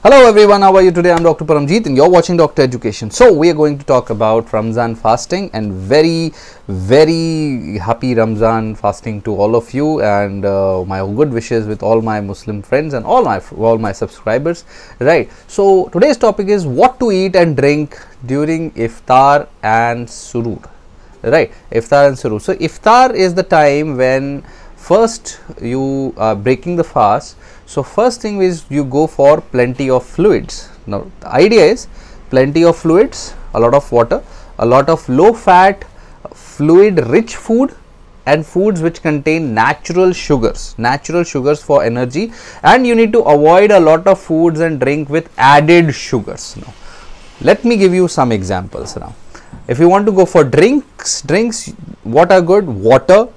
Hello everyone, how are you today? I'm Dr. Paramjeet and you're watching Dr. Education. So we are going to talk about Ramzan fasting and very happy Ramzan fasting to all of you, and my good wishes with all my Muslim friends and all my subscribers. Right. So today's topic is what to eat and drink during Iftar and Suhoor. Right. Iftar and Suhoor. So Iftar is the time when first you are breaking the fast. So first thing is you go for plenty of fluids. Now the idea is plenty of fluids, a lot of water, a lot of low fat, fluid rich food, and foods which contain natural sugars for energy, and you need to avoid a lot of foods and drink with added sugars. Now let me give you some examples. Now if you want to go for drinks, what are good? Water,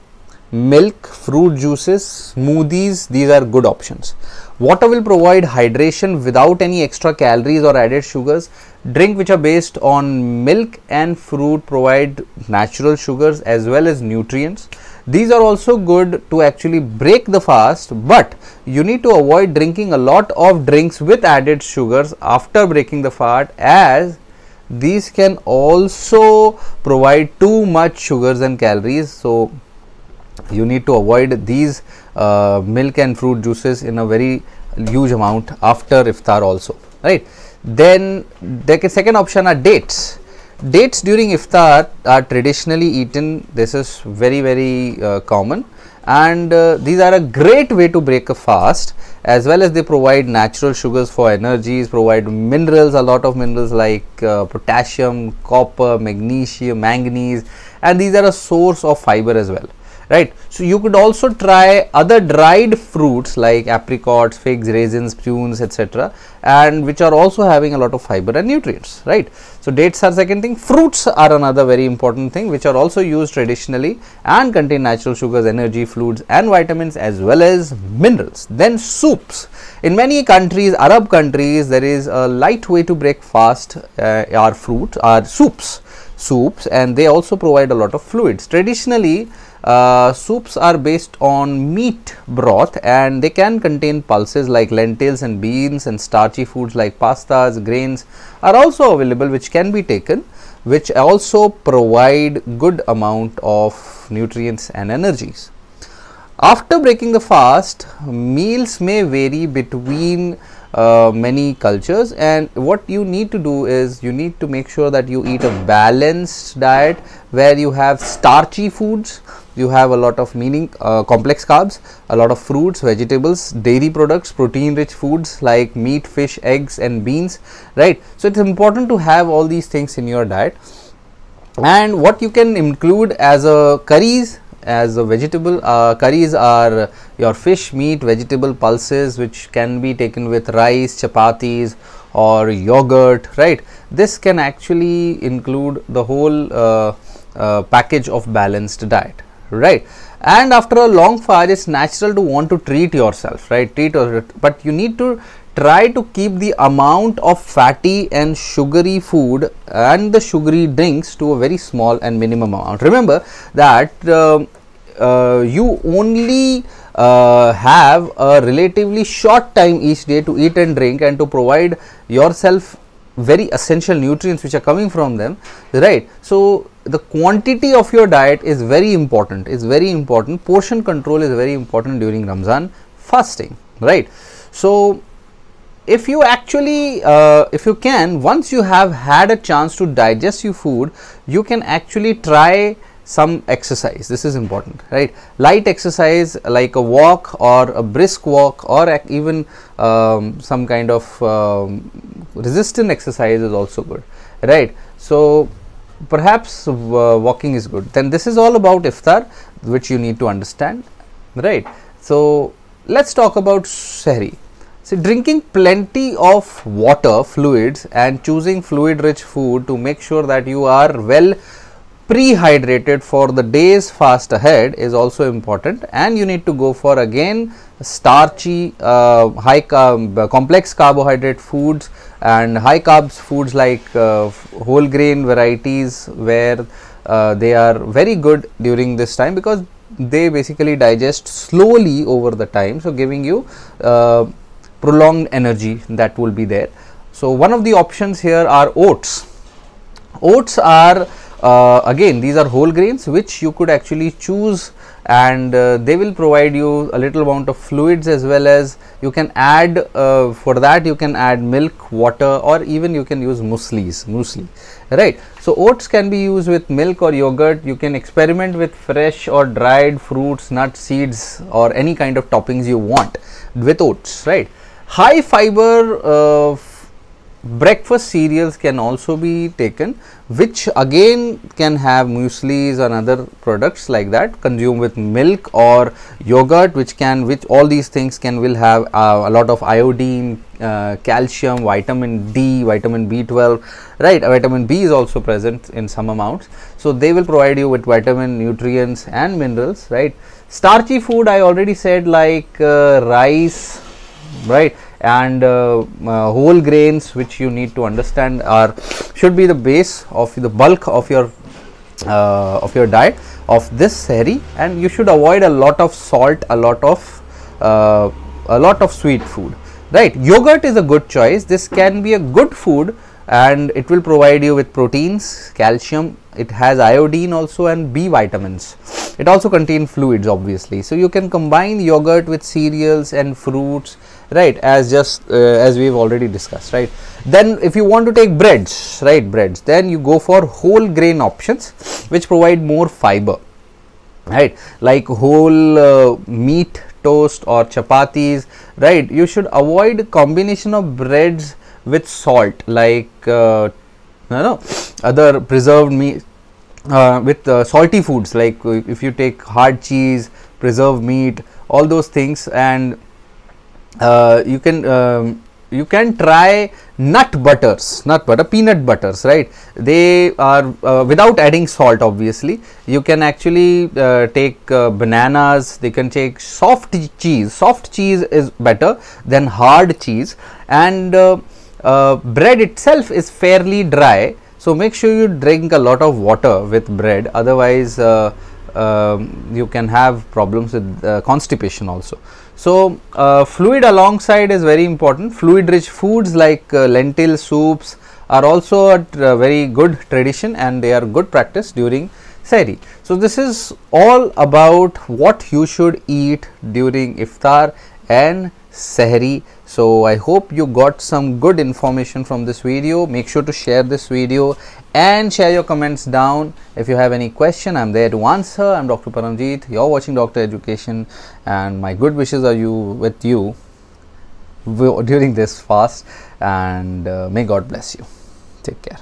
milk, fruit juices, smoothies, these are good options. Water will provide hydration without any extra calories or added sugars. Drink which are based on milk and fruit provide natural sugars as well as nutrients. These are also good to actually break the fast, but you need to avoid drinking a lot of drinks with added sugars after breaking the fast, as these can also provide too much sugars and calories. So you need to avoid these milk and fruit juices in a very huge amount after Iftar also, right? Then the second option are dates. Dates during Iftar are traditionally eaten. This is very common, and these are a great way to break a fast, as well as they provide natural sugars for energies, provide minerals, a lot of minerals like potassium, copper, magnesium, manganese, and these are a source of fiber as well. Right. So you could also try other dried fruits like apricots, figs, raisins, prunes, etc., and which are also having a lot of fiber and nutrients. Right. So dates are second thing. Fruits are another very important thing, which are also used traditionally and contain natural sugars, energy, fluids, and vitamins as well as minerals. Then soups. In many countries, Arab countries, there is a light way to break fast. Are soups, and they also provide a lot of fluids. Traditionally, soups are based on meat broth, and they can contain pulses like lentils and beans, and starchy foods like pastas, grains are also available, which can be taken, which also provide good amount of nutrients and energies. After breaking the fast, meals may vary between many cultures, and what you need to do is you need to make sure that you eat a balanced diet where you have starchy foods, you have a lot of complex carbs, a lot of fruits, vegetables, dairy products, protein rich foods like meat, fish, eggs and beans, right? So it's important to have all these things in your diet. And what you can include as a curries, as a vegetable, curries are your fish, meat, vegetable pulses, which can be taken with rice, chapatis or yogurt, right? This can actually include the whole package of balanced diet, right? And after a long fast, it's natural to want to treat yourself, right? But you need to try to keep the amount of fatty and sugary food and the sugary drinks to a very small and minimum amount. Remember that you only have a relatively short time each day to eat and drink and to provide yourself very essential nutrients which are coming from them, right? So the quantity of your diet is very important. Portion control is very important during Ramzan fasting, right? So if you actually if you can, once you have had a chance to digest your food, you can actually try some exercise. This is important, right? Light exercise like a walk or a brisk walk, or even some kind of resistant exercise is also good, right? So perhaps walking is good. Then this is all about Iftar, which you need to understand, right? So let's talk about Sehri. So drinking plenty of water, fluids, and choosing fluid rich food to make sure that you are well pre-hydrated for the day's fast ahead is also important. And you need to go for again starchy, high carb, complex carbohydrate foods and high carbs foods like whole grain varieties, where they are very good during this time because they basically digest slowly over the time, so giving you prolonged energy that will be there. So one of the options here are oats. Oats are again, these are whole grains which you could actually choose, and they will provide you a little amount of fluids, as well as you can add for that you can add milk, water, or even you can use muesli, right. So oats can be used with milk or yogurt. You can experiment with fresh or dried fruits, nuts, seeds, or any kind of toppings you want with oats, right. High fiber breakfast cereals can also be taken, which again can have mueslis and other products like that, consumed with milk or yogurt, which all these things will have a lot of iodine, calcium, vitamin D, vitamin B12, right. Vitamin B is also present in some amounts, so they will provide you with vitamin, nutrients and minerals, right. Starchy food, I already said, like rice, right, and whole grains, which you need to understand should be the base of the bulk of your diet of this sehri, and you should avoid a lot of salt, a lot of sweet food, right. Yogurt is a good choice. This can be a good food, and it will provide you with proteins, calcium, it has iodine also, and B vitamins. It also contains fluids, obviously, so you can combine yogurt with cereals and fruits, right, as we've already discussed, right. Then if you want to take breads, right, then you go for whole grain options which provide more fiber, right, like whole meat toast or chapatis, right. You should avoid combination of breads with salt, like other preserved meat with salty foods, like if you take hard cheese, preserved meat, all those things, and you can try peanut butters, right. They are without adding salt, obviously. You can actually take bananas. They can take soft cheese. Soft cheese is better than hard cheese, and bread itself is fairly dry, so make sure you drink a lot of water with bread, otherwise you can have problems with constipation also. So fluid alongside is very important. Fluid rich foods like lentil soups are also a very good tradition, and they are good practice during sehri. So this is all about what you should eat during iftar and sehri. So I hope you got some good information from this video. Make sure to share this video and share your comments down. If you have any question, I'm there to answer. I'm Dr. Paramjeet. You're watching Dr. Education, and my good wishes are with you during this fast, and may God bless you. Take care.